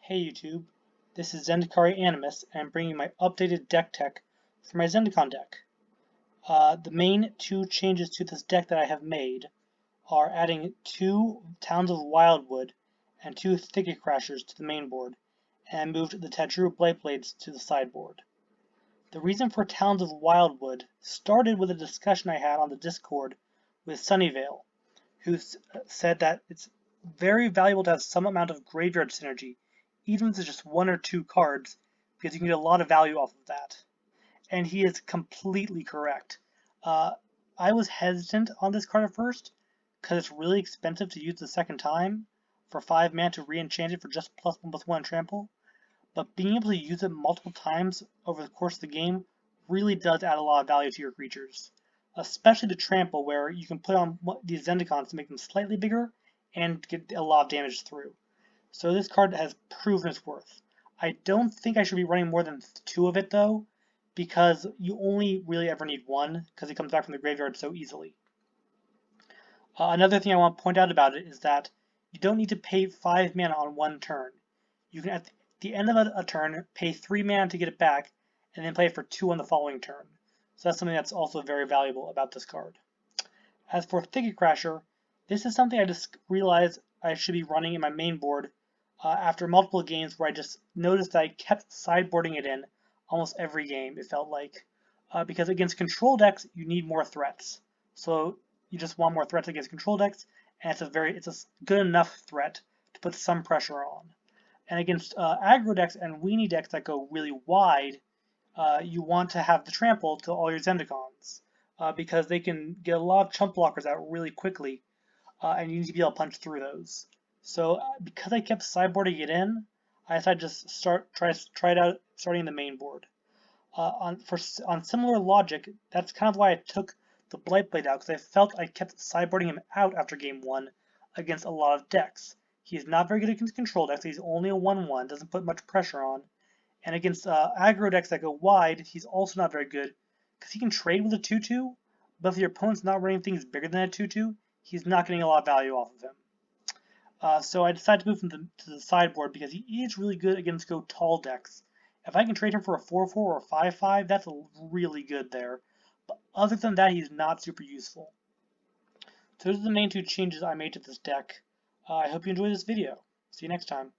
Hey YouTube, this is Zendikari Animus, and I'm bringing my updated deck tech for my Zendikon deck. The main two changes to this deck that I have made are adding 2 Talons of Wildwood and 2 Thicket Crashers to the main board, and moved the Tajuru Blightblades to the sideboard. The reason for Talons of Wildwood started with a discussion I had on the Discord with Sunnyvale, who said that it's very valuable to have some amount of graveyard synergy, even if it's just 1 or 2 cards, because you can get a lot of value off of that. And he is completely correct. I was hesitant on this card at first, because it's really expensive to use the second time for 5 mana to re-enchant it for just +1/+1 trample, but being able to use it multiple times over the course of the game really does add a lot of value to your creatures. Especially the trample, where you can put on these Zendikons to make them slightly bigger and get a lot of damage through. So this card has proven its worth. I don't think I should be running more than 2 of it though, because you only really ever need 1, because it comes back from the graveyard so easily. Another thing I want to point out about it is that you don't need to pay 5 mana on 1 turn. You can, at the end of a turn, pay 3 mana to get it back, and then play it for 2 on the following turn. So that's something that's also very valuable about this card. As for Thicket Crasher, this is something I just realized I should be running in my main board after multiple games where I just noticed that I kept sideboarding it in almost every game, it felt like. Because against control decks, you need more threats. So you just want more threats against control decks, and it's a good enough threat to put some pressure on. And against aggro decks and weenie decks that go really wide, you want to have the trample to all your Zendikons, because they can get a lot of chump blockers out really quickly, and you need to be able to punch through those. So because I kept sideboarding it in, I decided to just try it out starting in the main board. On similar logic, that's kind of why I took the Blightblade out, because I felt I kept sideboarding him out after game 1 against a lot of decks. He's not very good against control decks, he's only a 1/1, doesn't put much pressure on. And against aggro decks that go wide, he's also not very good, because he can trade with a 2/2, but if your opponent's not running things bigger than a 2/2, he's not getting a lot of value off of him. So I decided to move him to the sideboard because he is really good against go tall decks. If I can trade him for a 4/4 or a 5/5, that's really good there. But other than that, he's not super useful. So those are the main 2 changes I made to this deck. I hope you enjoyed this video. See you next time.